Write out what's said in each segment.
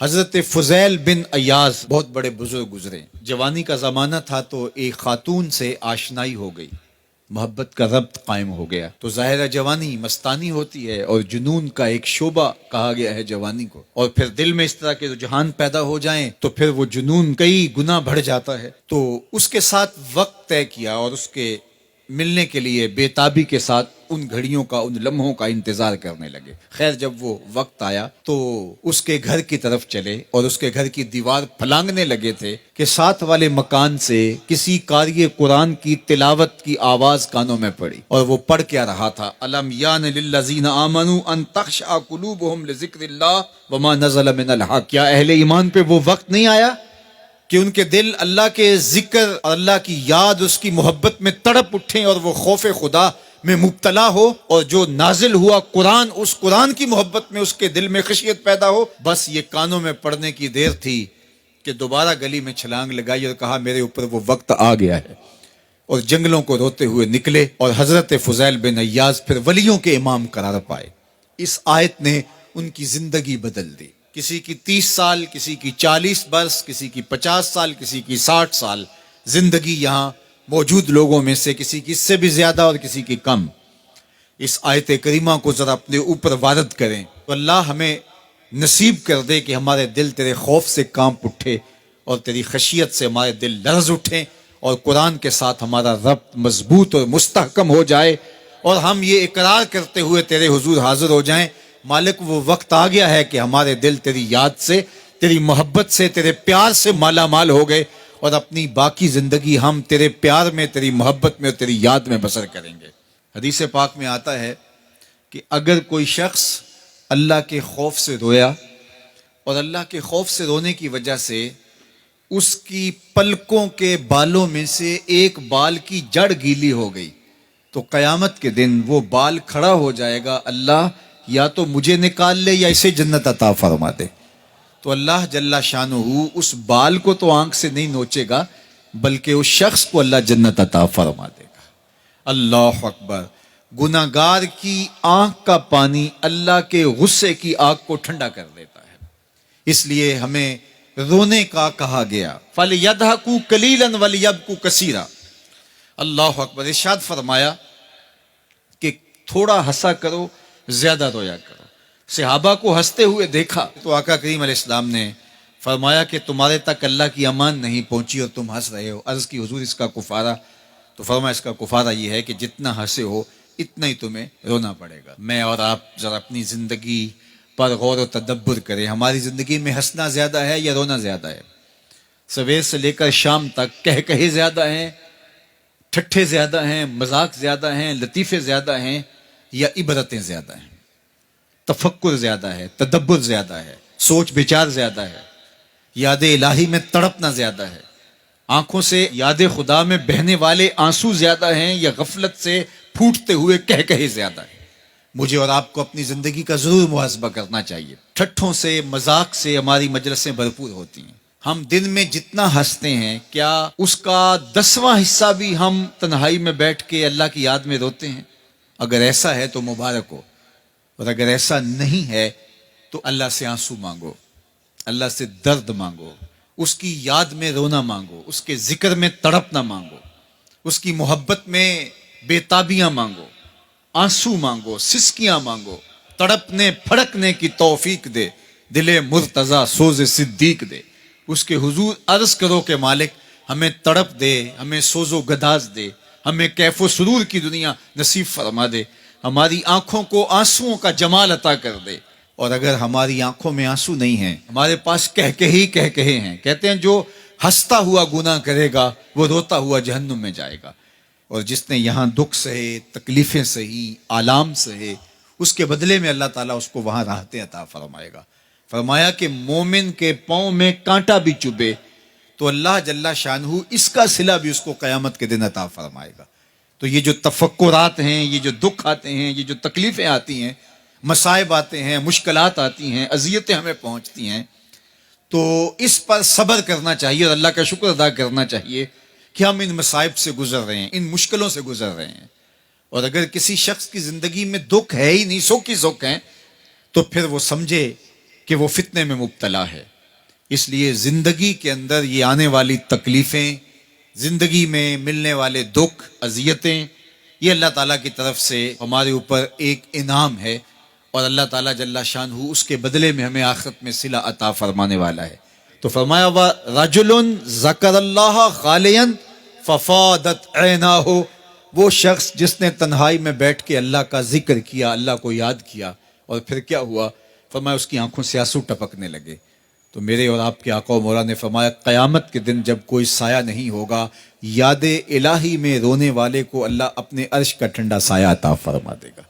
حضرت فضیل بن ایاز بہت بڑے بزرگ گزرے. جوانی کا زمانہ تھا تو ایک خاتون سے آشنائی ہو گئی، محبت کا ربط قائم ہو گیا. تو ظاہرہ جوانی مستانی ہوتی ہے اور جنون کا ایک شعبہ کہا گیا ہے جوانی کو، اور پھر دل میں اس طرح کے رجحان پیدا ہو جائیں تو پھر وہ جنون کئی گنا بڑھ جاتا ہے. تو اس کے ساتھ وقت طے کیا اور اس کے ملنے کے لیے بے تابی کے ساتھ ان گھڑیوں کا، ان لمحوں کا انتظار کرنے لگے. خیر جب وہ وقت آیا تو اس کے گھر کی طرف چلے اور اس کے گھر کی دیوار پھلانگنے لگے تھے کہ ساتھ والے مکان سے کسی قاری قرآن کی تلاوت کی آواز کانوں میں پڑی. اور وہ پڑھ کیا رہا تھا، الم یان للذین آمنوا ان تخشع قلوبهم لذکر اللہ وما نزل من الحق. کیا اہل ایمان پہ وہ وقت نہیں آیا کہ ان کے دل اللہ کے ذکر اور اللہ کی یاد، اس کی محبت میں تڑپ اٹھیں اور وہ خوف خدا میں مبتلا ہو، اور جو نازل ہوا قرآن، اس قرآن کی محبت میں اس کے دل میں خشیت پیدا ہو. بس یہ کانوں میں پڑنے کی دیر تھی کہ دوبارہ گلی میں چھلانگ لگائی اور کہا میرے اوپر وہ وقت آ گیا ہے، اور جنگلوں کو روتے ہوئے نکلے. اور حضرت فضیل بن ایاز پھر ولیوں کے امام قرار پائے. اس آیت نے ان کی زندگی بدل دی. کسی کی 30 سال، کسی کی 40 برس، کسی کی 50 سال، کسی کی 60 سال زندگی یہاں موجود لوگوں میں سے کسی کی اس سے بھی زیادہ اور کسی کی کم. اس آیت کریمہ کو ذرا اپنے اوپر وارد کریں تو اللہ ہمیں نصیب کر دے کہ ہمارے دل تیرے خوف سے کانپ اٹھے اور تیری خشیت سے ہمارے دل لرز اٹھیں، اور قرآن کے ساتھ ہمارا ربط مضبوط اور مستحکم ہو جائے، اور ہم یہ اقرار کرتے ہوئے تیرے حضور حاضر ہو جائیں، مالک وہ وقت آ گیا ہے کہ ہمارے دل تیری یاد سے، تیری محبت سے، تیرے پیار سے مالا مال ہو گئے، اور اپنی باقی زندگی ہم تیرے پیار میں، تیری محبت میں اور تیری یاد میں بسر کریں گے. حدیث پاک میں آتا ہے کہ اگر کوئی شخص اللہ کے خوف سے رویا اور اللہ کے خوف سے رونے کی وجہ سے اس کی پلکوں کے بالوں میں سے ایک بال کی جڑ گیلی ہو گئی تو قیامت کے دن وہ بال کھڑا ہو جائے گا، اللہ یا تو مجھے نکال لے یا اسے جنت عطا فرما دے. تو اللہ جل شانہ اس بال کو تو آنکھ سے نہیں نوچے گا، بلکہ اس شخص کو اللہ جنت عطا فرما دے گا. اللہ اکبر. گناہگار کی آنکھ کا پانی اللہ کے غصے کی آگ کو ٹھنڈا کر دیتا ہے. اس لیے ہمیں رونے کا کہا گیا، فَلْيَضْحَكُوا قَلِيلًا وَلْيَبْكُوا كَثِيرًا. اللہ اکبر. ارشاد فرمایا کہ تھوڑا ہنسا کرو، زیادہ رویا کرو. صحابہ کو ہنستے ہوئے دیکھا تو آقا کریم علیہ السلام نے فرمایا کہ تمہارے تک اللہ کی امان نہیں پہنچی اور تم ہنس رہے ہو. عرض کی حضور اس کا کفارہ؟ تو فرمایا اس کا کفارہ یہ ہے کہ جتنا ہنسے ہو اتنا ہی تمہیں رونا پڑے گا. میں اور آپ ذرا اپنی زندگی پر غور و تدبر کریں. ہماری زندگی میں ہنسنا زیادہ ہے یا رونا زیادہ ہے؟ سویر سے لے کر شام تک کہے زیادہ ہیں، ٹھٹھے زیادہ ہیں، مذاق زیادہ ہیں، لطیفے زیادہ ہیں، یا عبرتیں زیادہ ہیں؟ تفکر زیادہ ہے، تدبر زیادہ ہے، سوچ بچار زیادہ ہے، یاد الہی میں تڑپنا زیادہ ہے، آنکھوں سے یاد خدا میں بہنے والے آنسو زیادہ ہیں، یا غفلت سے پھوٹتے ہوئے کہے زیادہ ہیں؟ مجھے اور آپ کو اپنی زندگی کا ضرور محاسبہ کرنا چاہیے. ٹھٹھوں سے، مذاق سے ہماری مجلسیں بھرپور ہوتی ہیں. ہم دن میں جتنا ہنستے ہیں کیا اس کا 10واں حصہ بھی ہم تنہائی میں بیٹھ کے اللہ کی یاد میں روتے ہیں؟ اگر ایسا ہے تو مبارک ہو، اور اگر ایسا نہیں ہے تو اللہ سے آنسو مانگو، اللہ سے درد مانگو، اس کی یاد میں رونا مانگو، اس کے ذکر میں تڑپنا مانگو، اس کی محبت میں بے تابیاں مانگو، آنسو مانگو، سسکیاں مانگو. تڑپنے پھڑکنے کی توفیق دے، دل مرتضی سوز صدیق دے. اس کے حضور عرض کرو کہ مالک ہمیں تڑپ دے، ہمیں سوز و گداز دے، ہمیں کیف و سرور کی دنیا نصیب فرما دے، ہماری آنکھوں کو آنسوؤں کا جمال عطا کر دے. اور اگر ہماری آنکھوں میں آنسو نہیں ہیں، ہمارے پاس کہے ہیں، کہتے ہیں جو ہنستا ہوا گناہ کرے گا وہ روتا ہوا جہنم میں جائے گا، اور جس نے یہاں دکھ سہے، تکلیفیں سہی، آلام سہے، اس کے بدلے میں اللہ تعالیٰ اس کو وہاں راحتیں عطا فرمائے گا. فرمایا کہ مومن کے پاؤں میں کانٹا بھی چبھے تو اللہ جل شانہ اس کا صلہ بھی اس کو قیامت کے دن عطا فرمائے گا. تو یہ جو تفکرات ہیں، یہ جو دکھ آتے ہیں، یہ جو تکلیفیں آتی ہیں، مصائب آتے ہیں، مشکلات آتی ہیں، اذیتیں ہمیں پہنچتی ہیں، تو اس پر صبر کرنا چاہیے اور اللہ کا شکر ادا کرنا چاہیے کہ ہم ان مصائب سے گزر رہے ہیں، ان مشکلوں سے گزر رہے ہیں. اور اگر کسی شخص کی زندگی میں دکھ ہے ہی نہیں، سکھ ہی سکھ ہیں، تو پھر وہ سمجھے کہ وہ فتنے میں مبتلا ہے. اس لیے زندگی کے اندر یہ آنے والی تکلیفیں، زندگی میں ملنے والے دکھ، اذیتیں، یہ اللہ تعالیٰ کی طرف سے ہمارے اوپر ایک انعام ہے، اور اللہ تعالیٰ جل شانہ اس کے بدلے میں ہمیں آخرت میں صلہ عطا فرمانے والا ہے. تو فرمایا رجل ذکر اللہ خالیا ففاضت عیناہ، وہ شخص جس نے تنہائی میں بیٹھ کے اللہ کا ذکر کیا، اللہ کو یاد کیا، اور پھر کیا ہوا؟ فرمایا اس کی آنکھوں سے آنسو ٹپکنے لگے. تو میرے اور آپ کے آقا و مولا نے فرمایا قیامت کے دن جب کوئی سایہ نہیں ہوگا، یاد الہی میں رونے والے کو اللہ اپنے عرش کا ٹھنڈا سایہ عطا فرما دے گا.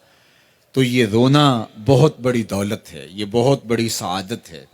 تو یہ رونا بہت بڑی دولت ہے، یہ بہت بڑی سعادت ہے.